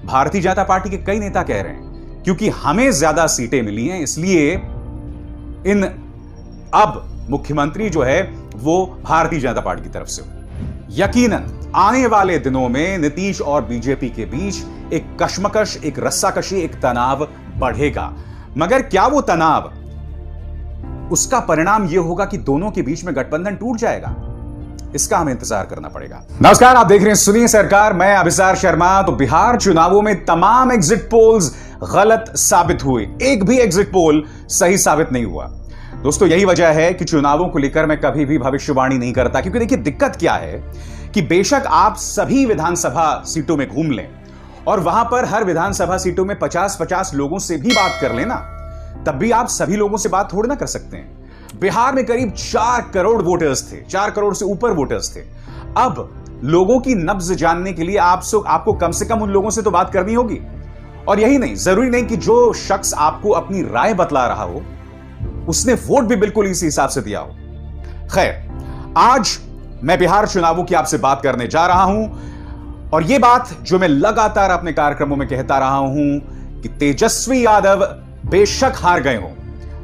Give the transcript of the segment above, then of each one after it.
Bharatiya Janata party के कई नेता कह रहे हैं क्योंकि हमें ज्यादा सीटें मिली हैं इसलिए अब मुख्यमंत्री जो है वो भारतीय जनता पार्टी की तरफ से हो। यकीनन आने वाले दिनों में नीतीश और बीजेपी के बीच एक कश्मकश, एक रस्साकशी, एक तनाव बढ़ेगा। मगर क्या वो तनाव, उसका परिणाम यह होगा कि दोनों के बीच में गठबंधन टूट जाएगा? इसका हमें इंतजार करना पड़ेगा। नमस्कार, आप देख रहे हैं सुनिए सरकार, मैं अभिसार शर्मा। तो बिहार चुनावों में तमाम एग्जिट पोल्स गलत साबित हुए, एक भी एग्जिट पोल सही साबित नहीं हुआ। दोस्तों, यही वजह है कि चुनावों को लेकर मैं कभी भी भविष्यवाणी नहीं करता, क्योंकि देखिए दिक्कत क्या है कि बेशक आप सभी विधानसभा सीटों में घूम लें और वहां पर हर विधानसभा सीटों में 50-50 लोगों से भी बात कर लेना, तब भी आप सभी लोगों से बात थोड़ी ना कर सकते हैं। बिहार में करीब 4 करोड़ वोटर्स थे, 4 करोड़ से ऊपर वोटर्स थे। अब लोगों की नब्ज जानने के लिए आपको कम से कम उन लोगों से तो बात करनी होगी। और यही नहीं, जरूरी नहीं कि जो शख्स आपको अपनी राय बतला रहा हो उसने वोट भी बिल्कुल इसी हिसाब से दिया हो। खैर, आज मैं बिहार चुनावों की आपसे बात करने जा रहा हूं और यह बात जो मैं लगातार अपने कार्यक्रमों में कहता रहा हूं कि तेजस्वी यादव बेशक हार गए हो,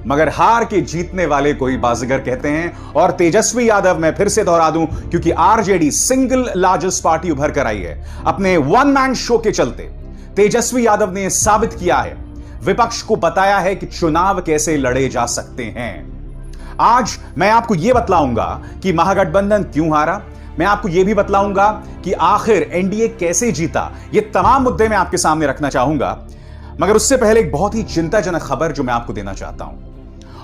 मगर हार के जीतने वाले को ही बाजीगर कहते हैं। और तेजस्वी यादव, मैं फिर से दोहरा दूं, क्योंकि आरजेडी सिंगल लार्जेस्ट पार्टी उभर कर आई है अपने वन मैन शो के चलते। तेजस्वी यादव ने साबित किया है, विपक्ष को बताया है कि चुनाव कैसे लड़े जा सकते हैं। आज मैं आपको यह बतलाऊंगा कि महागठबंधन क्यों हारा, मैं आपको यह भी बतलाऊंगा कि आखिर एनडीए कैसे जीता। ये तमाम मुद्दे मैं आपके सामने रखना चाहूंगा, मगर उससे पहले एक बहुत ही चिंताजनक खबर जो मैं आपको देना चाहता हूं।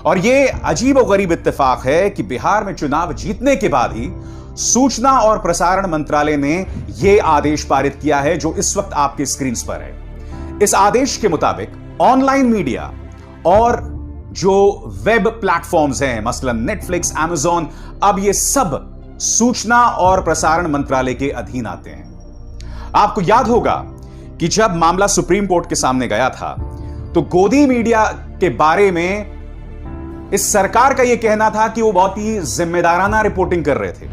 और यह अजीब और गरीब इत्तेफाक है कि बिहार में चुनाव जीतने के बाद ही सूचना और प्रसारण मंत्रालय ने यह आदेश पारित किया है जो इस वक्त आपके स्क्रीन पर है। इस आदेश के मुताबिक ऑनलाइन मीडिया और जो वेब प्लेटफॉर्म्स हैं, मसलन नेटफ्लिक्स, अमेज़न, अब ये सब सूचना और प्रसारण मंत्रालय के अधीन आते हैं। आपको याद होगा कि जब मामला सुप्रीम कोर्ट के सामने गया था तो गोदी मीडिया के बारे में इस सरकार का यह कहना था कि वो बहुत ही जिम्मेदाराना रिपोर्टिंग कर रहे थे,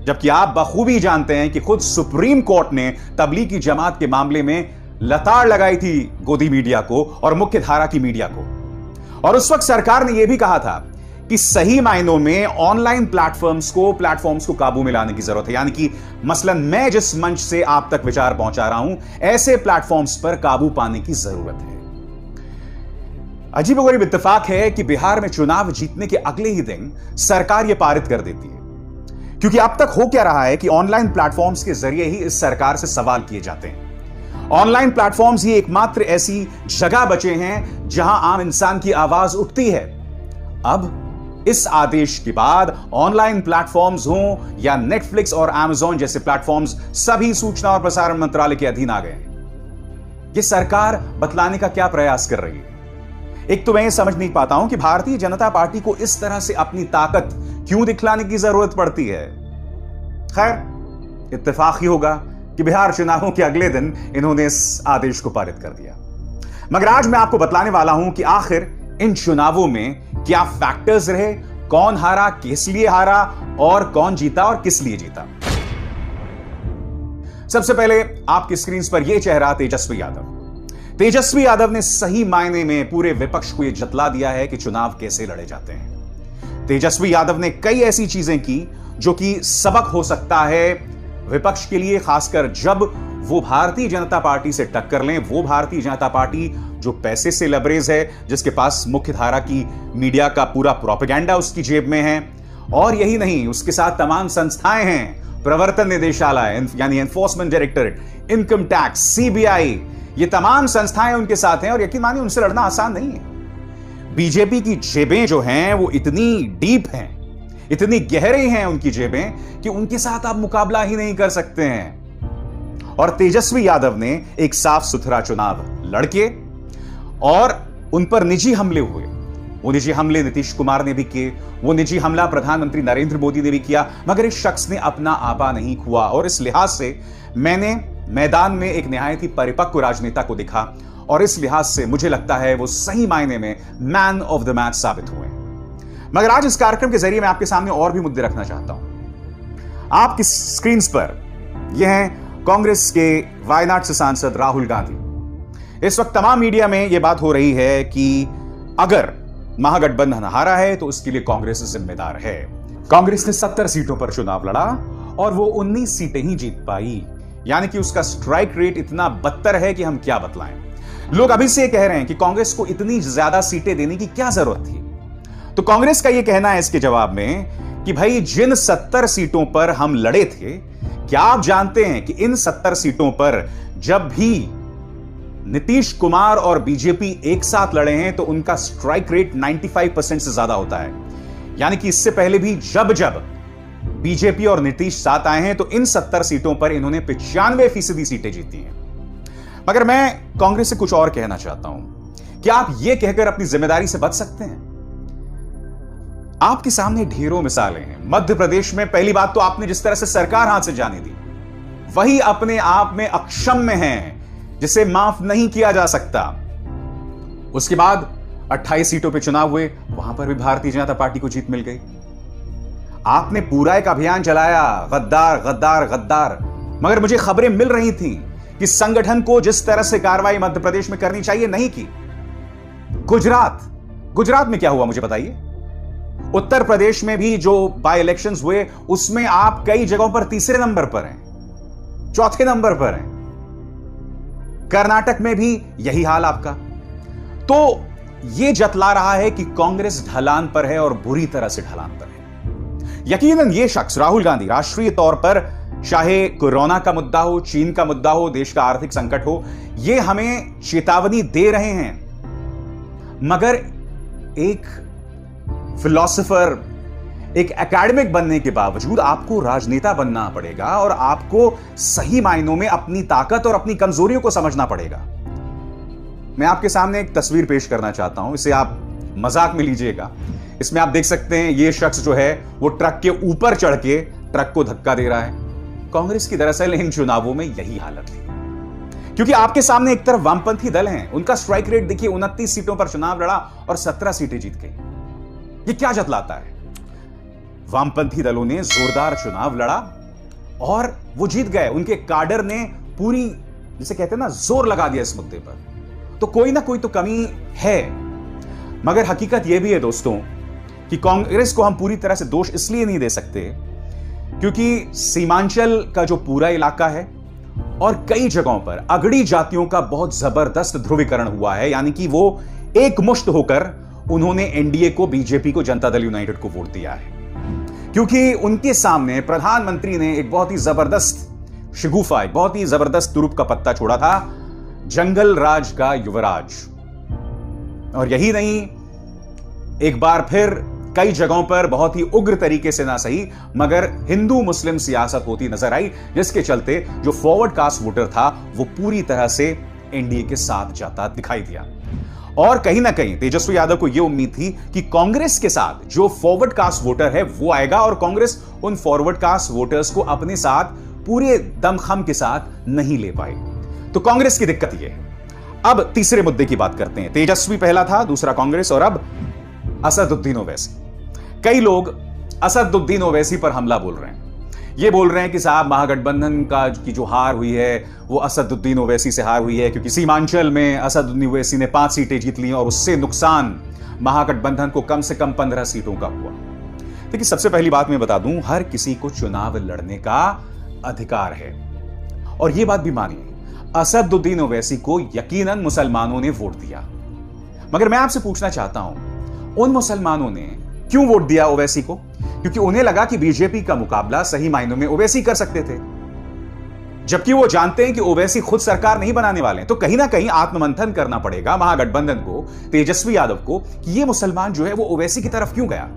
जबकि आप बखूबी जानते हैं कि खुद सुप्रीम कोर्ट ने तबलीगी जमात के मामले में लताड़ लगाई थी गोदी मीडिया को और मुख्य धारा की मीडिया को। और उस वक्त सरकार ने यह भी कहा था कि सही मायनों में ऑनलाइन प्लेटफॉर्म्स को काबू में लाने की जरूरत है, यानी कि मसलन मैं जिस मंच से आप तक विचार पहुंचा रहा हूं, ऐसे प्लेटफॉर्म्स पर काबू पाने की जरूरत है। अजीबोगरीब इत्तेफाक है कि बिहार में चुनाव जीतने के अगले ही दिन सरकार यह पारित कर देती है, क्योंकि अब तक हो क्या रहा है कि ऑनलाइन प्लेटफॉर्म्स के जरिए ही इस सरकार से सवाल किए जाते हैं। ऑनलाइन प्लेटफॉर्म्स ही एकमात्र ऐसी जगह बचे हैं जहां आम इंसान की आवाज उठती है। अब इस आदेश के बाद ऑनलाइन प्लेटफॉर्म्स हों या नेटफ्लिक्स और अमेज़न जैसे प्लेटफॉर्म्स, सभी सूचना और प्रसारण मंत्रालय के अधीन आ गए हैं। यह सरकार बतलाने का क्या प्रयास कर रही है? एक तो मैं समझ नहीं पाता हूं कि भारतीय जनता पार्टी को इस तरह से अपनी ताकत क्यों दिखलाने की जरूरत पड़ती है। खैर, इत्तेफाक ही होगा कि बिहार चुनावों के अगले दिन इन्होंने इस आदेश को पारित कर दिया। मगर आज मैं आपको बतलाने वाला हूं कि आखिर इन चुनावों में क्या फैक्टर्स रहे, कौन हारा, किस लिए हारा और कौन जीता और किस लिए जीता। सबसे पहले आपकी स्क्रीन पर यह चेहरा तेजस्वी यादव। तेजस्वी यादव ने सही मायने में पूरे विपक्ष को यह जतला दिया है कि चुनाव कैसे लड़े जाते हैं। तेजस्वी यादव ने कई ऐसी चीजें की जो कि सबक हो सकता है विपक्ष के लिए, खासकर जब वो भारतीय जनता पार्टी से टक्कर लें। वो भारतीय जनता पार्टी जो पैसे से लबरेज है, जिसके पास मुख्य धारा की मीडिया का पूरा प्रोपेगेंडा उसकी जेब में है। और यही नहीं, उसके साथ तमाम संस्थाएं हैं, प्रवर्तन निदेशालय यानी enforcement directorate, income tax, CBI, ये तमाम संस्थाएं उनके साथ हैं। और यकीन मानिए उनसे लड़ना आसान नहीं है। बीजेपी की जेबें जो हैं वो इतनी डीप हैं, इतनी गहरी हैं उनकी जेबें कि उनके साथ आप मुकाबला ही नहीं कर सकते हैं। और तेजस्वी यादव ने एक साफ सुथरा चुनाव लड़के और उन पर निजी हमले हुए। वो निजी हमले नीतीश कुमार ने भी किए, वो निजी हमला प्रधानमंत्री नरेंद्र मोदी ने भी किया, मगर इस शख्स ने अपना आपा नहीं खुआ। और इस लिहाज से मैंने मैदान में एक निहायत ही परिपक्व राजनेता को दिखा और इस लिहाज से मुझे लगता है वो सही मायने में मैन ऑफ द मैच साबित हुए। मगर आज इस कार्यक्रम के जरिए मैं आपके सामने और भी मुद्दे रखना चाहता हूं। आपकी स्क्रीन पर यह हैं कांग्रेस के वायनाड से सांसद राहुल गांधी। इस वक्त तमाम मीडिया में यह बात हो रही है कि अगर महागठबंधन हारा है तो उसके लिए कांग्रेस जिम्मेदार है। कांग्रेस ने 70 सीटों पर चुनाव लड़ा और वो 19 सीटें ही जीत पाई, यानी कि उसका स्ट्राइक रेट इतना बदतर है कि हम क्या बतलाएं। लोग अभी से कह रहे हैं कि कांग्रेस को इतनी ज्यादा सीटें देने की क्या जरूरत थी। तो कांग्रेस का यह कहना है इसके जवाब में कि भाई जिन 70 सीटों पर हम लड़े थे, क्या आप जानते हैं कि इन 70 सीटों पर जब भी नीतीश कुमार और बीजेपी एक साथ लड़े हैं तो उनका स्ट्राइक रेट 95% से ज्यादा होता है। यानी कि इससे पहले भी जब जब बीजेपी और नीतीश साथ आए हैं तो इन 70 सीटों पर इन्होंने 95% सीटें जीती हैं। मगर मैं कांग्रेस से कुछ और कहना चाहता हूं कि आप यह कहकर अपनी जिम्मेदारी से बच सकते हैं। आपके सामने ढेरों मिसालें हैं। मध्य प्रदेश में पहली बात तो आपने जिस तरह से सरकार हाथ से जाने दी, वही अपने आप में अक्षम्य है, जिसे माफ नहीं किया जा सकता। उसके बाद 28 सीटों पे चुनाव हुए, वहां पर भी भारतीय जनता पार्टी को जीत मिल गई। आपने पूरा एक अभियान चलाया, गद्दार गद्दार गद्दार, मगर मुझे खबरें मिल रही थीं कि संगठन को जिस तरह से कार्रवाई मध्य प्रदेश में करनी चाहिए नहीं की। गुजरात में क्या हुआ मुझे बताइए। उत्तर प्रदेश में भी जो बाय इलेक्शंस हुए उसमें आप कई जगहों पर तीसरे नंबर पर हैं, चौथे नंबर पर हैं। कर्नाटक में भी यही हाल आपका। तो यह जतला रहा है कि कांग्रेस ढलान पर है और बुरी तरह से ढलान पर है। यकीनन यह शख्स राहुल गांधी राष्ट्रीय तौर पर, चाहे कोरोना का मुद्दा हो, चीन का मुद्दा हो, देश का आर्थिक संकट हो, यह हमें चेतावनी दे रहे हैं। मगर एक फिलॉसफर, एक एकेडमिक बनने के बावजूद आपको राजनेता बनना पड़ेगा और आपको सही मायनों में अपनी ताकत और अपनी कमजोरियों को समझना पड़ेगा। मैं आपके सामने एक तस्वीर पेश करना चाहता हूं, इसे आप मजाक में लीजिएगा। इसमें आप देख सकते हैं यह शख्स जो है वो ट्रक के ऊपर चढ़ के ट्रक को धक्का दे रहा है। कांग्रेस की दरअसल इन चुनावों में यही हालत है, क्योंकि आपके सामने एक तरफ वामपंथी दल हैं, उनका स्ट्राइक रेट देखिए, 29 सीटों पर चुनाव लड़ा और 17 सीटें जीत गई। ये क्या जतलाता है? वामपंथी दलों ने जोरदार चुनाव लड़ा और वो जीत गए। उनके काडर ने पूरी, जिसे कहते हैं ना, जोर लगा दिया इस मुद्दे पर। तो कोई ना कोई तो कमी है। मगर हकीकत यह भी है दोस्तों कि कांग्रेस को हम पूरी तरह से दोष इसलिए नहीं दे सकते क्योंकि सीमांचल का जो पूरा इलाका है और कई जगहों पर अगड़ी जातियों का बहुत जबरदस्त ध्रुवीकरण हुआ है। यानी कि वो एक मुश्त होकर उन्होंने एनडीए को, बीजेपी को, जनता दल यूनाइटेड को वोट दिया है, क्योंकि उनके सामने प्रधानमंत्री ने एक बहुत ही जबरदस्त शिगुफा, एक बहुत ही जबरदस्त तुरुप का पत्ता छोड़ा था, जंगल राज का युवराज। और यही नहीं, एक बार फिर कई जगहों पर बहुत ही उग्र तरीके से ना सही मगर हिंदू मुस्लिम सियासत होती नजर आई, जिसके चलते जो फॉरवर्ड कास्ट वोटर था वो पूरी तरह से एनडीए के साथ जाता दिखाई दिया। और कहीं ना कहीं तेजस्वी यादव को यह उम्मीद थी कि कांग्रेस के साथ जो फॉरवर्ड कास्ट वोटर है वो आएगा और कांग्रेस उन फॉरवर्ड कास्ट वोटर्स को अपने साथ पूरे दमखम के साथ नहीं ले पाई। तो कांग्रेस की दिक्कत यह है। अब तीसरे मुद्दे की बात करते हैं। तेजस्वी पहला था, दूसरा कांग्रेस, और अब असदुद्दीन ओवैसी। कई लोग असदुद्दीन ओवैसी पर हमला बोल रहे हैं। ये बोल रहे हैं कि साहब महागठबंधन की जो हार हुई है वो असदुद्दीन ओवैसी से हार हुई है, क्योंकि सीमांचल में असदुद्दीन ओवैसी ने 5 सीटें जीत ली और उससे नुकसान महागठबंधन को कम से कम 15 सीटों का हुआ। देखिए, सबसे पहली बात मैं बता दूं, हर किसी को चुनाव लड़ने का अधिकार है और यह बात भी मानिए, असदुद्दीन ओवैसी को यकीनन मुसलमानों ने वोट दिया। मगर मैं आपसे पूछना चाहता हूं, उन मुसलमानों ने क्यों वोट दिया ओवैसी को? क्योंकि उन्हें लगा कि बीजेपी का मुकाबला सही मायनों में ओवैसी कर सकते थे, जबकि वो जानते हैं कि ओवैसी खुद सरकार नहीं बनाने वाले हैं। तो कहीं ना कहीं आत्ममंथन करना पड़ेगा महागठबंधन को, तेजस्वी यादव को, कि ये मुसलमान जो है वो ओवैसी की तरफ क्यों गया।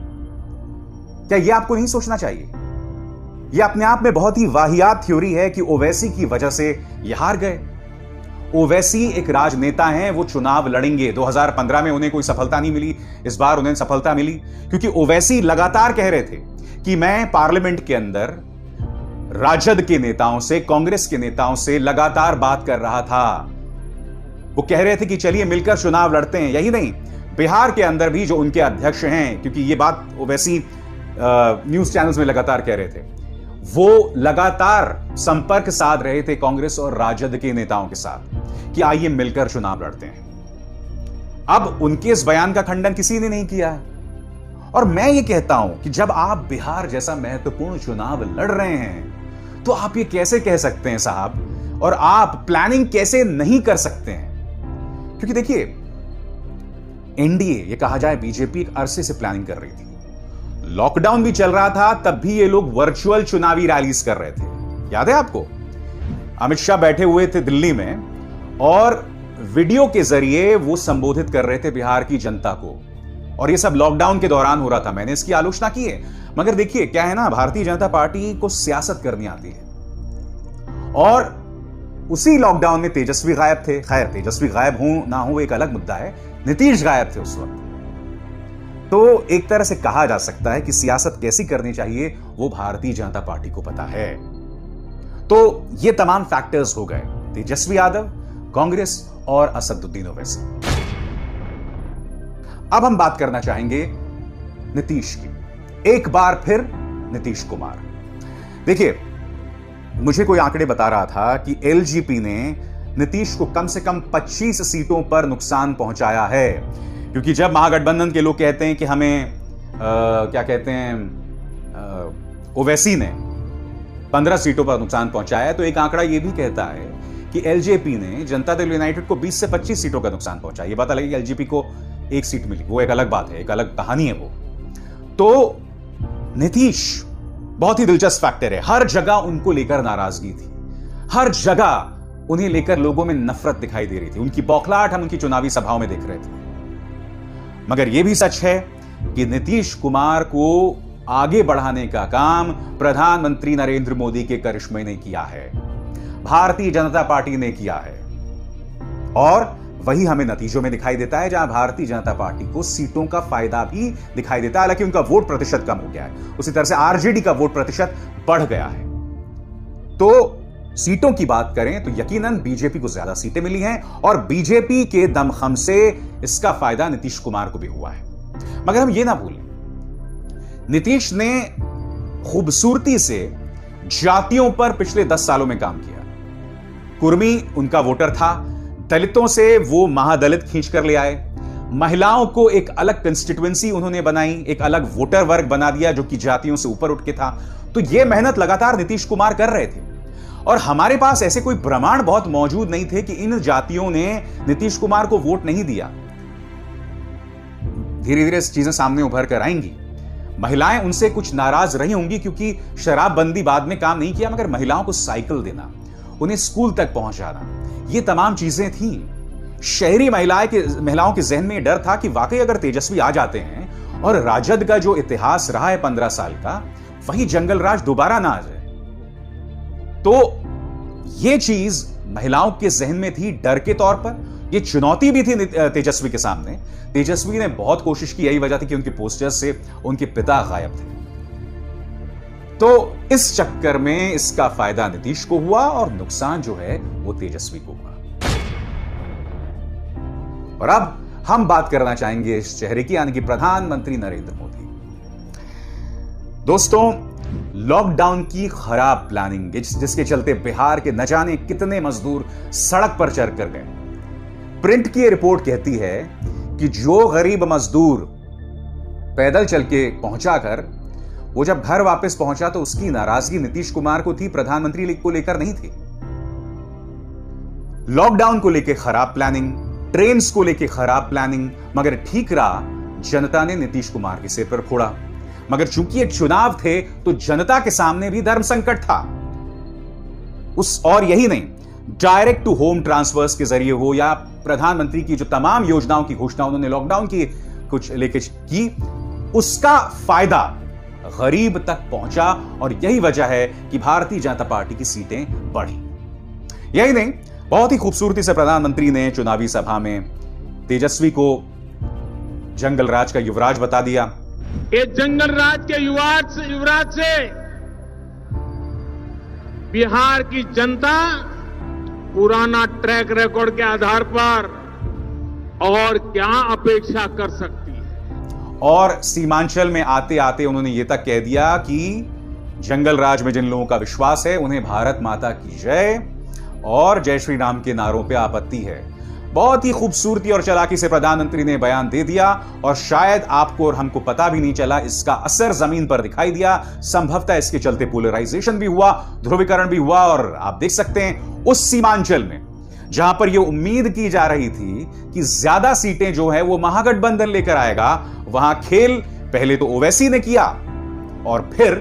क्या ये आपको नहीं सोचना चाहिए? यह अपने आप में बहुत ही वाहियात थ्योरी है कि ओवैसी की वजह से ये हार गए। ओवैसी एक राजनेता हैं, वो चुनाव लड़ेंगे। 2015 में उन्हें कोई सफलता नहीं मिली, इस बार उन्हें सफलता मिली, क्योंकि ओवैसी लगातार कह रहे थे कि मैं पार्लियामेंट के अंदर राजद के नेताओं से, कांग्रेस के नेताओं से लगातार बात कर रहा था। वो कह रहे थे कि चलिए मिलकर चुनाव लड़ते हैं। यही नहीं, बिहार के अंदर भी जो उनके अध्यक्ष हैं, क्योंकि ये बात ओवैसी न्यूज चैनल्स में लगातार कह रहे थे, वो लगातार संपर्क साध रहे थे कांग्रेस और राजद के नेताओं के साथ कि आइए मिलकर चुनाव लड़ते हैं। अब उनके इस बयान का खंडन किसी ने नहीं किया है। और मैं ये कहता हूं कि जब आप बिहार जैसा महत्वपूर्ण चुनाव लड़ रहे हैं तो आप ये कैसे कह सकते हैं साहब, और आप प्लानिंग कैसे नहीं कर सकते हैं? क्योंकि देखिए, एनडीए, ये कहा जाए बीजेपी एक अरसे से प्लानिंग कर रही थी। लॉकडाउन भी चल रहा था, तब भी ये लोग वर्चुअल चुनावी रैलीज कर रहे थे। याद है आपको? अमित शाह बैठे हुए थे दिल्ली में और वीडियो के जरिए वो संबोधित कर रहे थे बिहार की जनता को, और ये सब लॉकडाउन के दौरान हो रहा था। मैंने इसकी आलोचना की है, मगर देखिए क्या है ना, भारतीय जनता पार्टी को सियासत करनी आती है। और उसी लॉकडाउन में तेजस्वी गायब थे। खैर, तेजस्वी गायब हो ना हो एक अलग मुद्दा है, नीतीश गायब थे उस वक्त। तो एक तरह से कहा जा सकता है कि सियासत कैसी करनी चाहिए वो भारतीय जनता पार्टी को पता है। तो ये तमाम फैक्टर्स हो गए, तेजस्वी यादव, कांग्रेस और असदुद्दीन ओवैसी। अब हम बात करना चाहेंगे नीतीश की। एक बार फिर नीतीश कुमार। देखिए, मुझे कोई आंकड़े बता रहा था कि एलजेपी ने नीतीश को कम से कम 25 सीटों पर नुकसान पहुंचाया है। क्योंकि जब महागठबंधन के लोग कहते हैं कि हमें क्या कहते हैं, ओवैसी ने 15 सीटों पर नुकसान पहुंचाया, तो एक आंकड़ा यह भी कहता है कि एलजेपी ने जनता दल यूनाइटेड को 20 से 25 सीटों का नुकसान पहुंचाया। ये पता लगी कि एलजेपी को एक सीट मिली, वो एक अलग बात है, एक अलग कहानी है वो। तो नीतीश बहुत ही दिलचस्प फैक्टर है। हर जगह उनको लेकर नाराजगी थी, हर जगह उन्हें लेकर लोगों में नफरत दिखाई दे रही थी। उनकी बौखलाहट हम उनकी चुनावी सभाओं में देख रहे थे। मगर यह भी सच है कि नीतीश कुमार को आगे बढ़ाने का काम प्रधानमंत्री नरेंद्र मोदी के करिश्मे ने किया है, भारतीय जनता पार्टी ने किया है। और वही हमें नतीजों में दिखाई देता है, जहां भारतीय जनता पार्टी को सीटों का फायदा भी दिखाई देता है। हालांकि उनका वोट प्रतिशत कम हो गया है, उसी तरह से आरजेडी का वोट प्रतिशत बढ़ गया है। तो सीटों की बात करें तो यकीनन बीजेपी को ज्यादा सीटें मिली हैं, और बीजेपी के दमखम से इसका फायदा नीतीश कुमार को भी हुआ है। मगर हम ये ना भूलें, नीतीश ने खूबसूरती से जातियों पर पिछले 10 सालों में काम किया। कुर्मी उनका वोटर था, दलितों से वो महादलित खींच कर ले आए, महिलाओं को एक अलग कंस्टिट्यूएंसी उन्होंने बनाई, एक अलग वोटर वर्ग बना दिया जो कि जातियों से ऊपर उठ के था। तो ये मेहनत लगातार नीतीश कुमार कर रहे थे, और हमारे पास ऐसे कोई प्रमाण बहुत मौजूद नहीं थे कि इन जातियों ने नीतीश कुमार को वोट नहीं दिया। धीरे धीरे चीजें सामने उभर कर आएंगी। महिलाएं उनसे कुछ नाराज रही होंगी क्योंकि शराबबंदी बाद में काम नहीं किया, मगर महिलाओं को साइकिल देना, उन्हें स्कूल तक पहुंचाना, ये तमाम चीजें थी। शहरी महिलाओं के जहन में डर था कि वाकई अगर तेजस्वी आ जाते हैं और राजद का जो इतिहास रहा है 15 साल का, वही जंगल राज दोबारा ना आ जाए। तो यह चीज महिलाओं के जहन में थी डर के तौर पर। यह चुनौती भी थी तेजस्वी के सामने। तेजस्वी ने बहुत कोशिश की, यही वजह थी कि उनके पोस्टर्स से उनके पिता गायब थे। तो इस चक्कर में इसका फायदा नीतीश को हुआ और नुकसान जो है वो तेजस्वी को हुआ। और अब हम बात करना चाहेंगे इस चेहरे की, यानी कि प्रधानमंत्री नरेंद्र मोदी। दोस्तों, लॉकडाउन की खराब प्लानिंग जिसके चलते बिहार के न जाने कितने मजदूर सड़क पर चढ़कर गए। प्रिंट की रिपोर्ट कहती है कि जो गरीब मजदूर पैदल चल के पहुंचा कर वो जब घर वापस पहुंचा तो उसकी नाराजगी नीतीश कुमार को थी, प्रधानमंत्री को लेकर नहीं थी। लॉकडाउन को लेकर खराब प्लानिंग, ट्रेन्स को लेकर खराब प्लानिंग, मगर ठीकरा जनता ने नीतीश कुमार के सिर पर फोड़ा। मगर चूंकि ये चुनाव थे तो जनता के सामने भी धर्म संकट था। और यही नहीं, डायरेक्ट टू होम ट्रांसफर्स के जरिए हो या प्रधानमंत्री की जो तमाम योजनाओं की घोषणा उन्होंने लॉकडाउन की कुछ लेके की, उसका फायदा गरीब तक पहुंचा। और यही वजह है कि भारतीय जनता पार्टी की सीटें बढ़ी। यही नहीं, बहुत ही खूबसूरती से प्रधानमंत्री ने चुनावी सभा में तेजस्वी को जंगल राज का युवराज बता दिया। ये जंगल राज के युवराज से बिहार की जनता पुराना ट्रैक रिकॉर्ड के आधार पर और क्या अपेक्षा कर सकती है। और सीमांचल में आते आते उन्होंने यह तक कह दिया कि जंगल राज में जिन लोगों का विश्वास है उन्हें भारत माता की जय और जय श्री राम के नारों पे आपत्ति है। बहुत ही खूबसूरती और चालाकी से प्रधानमंत्री ने बयान दे दिया और शायद आपको और हमको पता भी नहीं चला, इसका असर जमीन पर दिखाई दिया। संभवतः इसके चलते पोलराइजेशन भी हुआ, ध्रुवीकरण भी हुआ। और आप देख सकते हैं उस सीमांचल में जहां पर यह उम्मीद की जा रही थी कि ज्यादा सीटें जो है वो महागठबंधन लेकर आएगा, वहां खेल पहले तो ओवैसी ने किया और फिर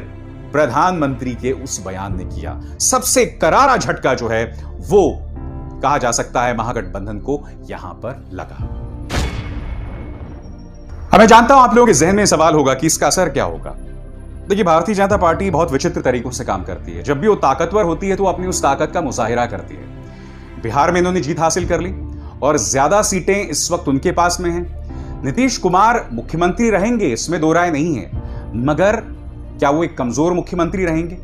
प्रधानमंत्री के उस बयान ने किया। सबसे करारा झटका जो है वो कहा जा सकता है महागठबंधन को यहां पर लगा। अब मैं जानता हूं आप लोगों के जहन में सवाल होगा कि इसका असर क्या होगा। देखिए, भारतीय जनता पार्टी बहुत विचित्र तरीकों से काम करती है। जब भी वो ताकतवर होती है तो अपनी उस ताकत का मुजाहिरा करती है। बिहार में इन्होंने जीत हासिल कर ली और ज्यादा सीटें इस वक्त उनके पास में हैं। नीतीश कुमार मुख्यमंत्री रहेंगे, इसमें दो राय नहीं है, मगर क्या वो एक कमजोर मुख्यमंत्री रहेंगे?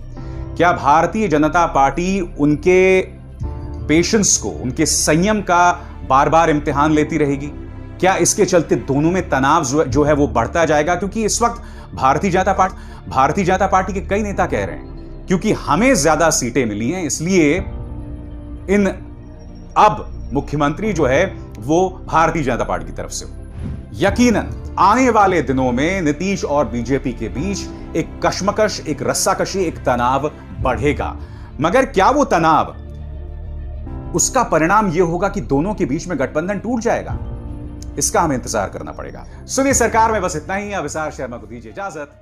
क्या भारतीय जनता पार्टी उनके पेशेंस को, उनके संयम का बार बार इम्तिहान लेती रहेगी? क्या इसके चलते दोनों में तनाव जो है वो बढ़ता जाएगा? क्योंकि इस वक्त भारतीय जनता पार्टी के कई नेता कह रहे हैं क्योंकि हमें ज्यादा सीटें मिली हैं इसलिए अब मुख्यमंत्री जो है वो भारतीय जनता पार्टी की तरफ से हो। यकीनन आने वाले दिनों में नीतीश और बीजेपी के बीच एक कशमकश, एक रस्साकशी, एक तनाव बढ़ेगा। मगर क्या वो तनाव, उसका परिणाम यह होगा कि दोनों के बीच में गठबंधन टूट जाएगा? इसका हमें इंतजार करना पड़ेगा। सुनिए, सरकार में बस इतना ही। अविसार शर्मा को दीजिए इजाजत।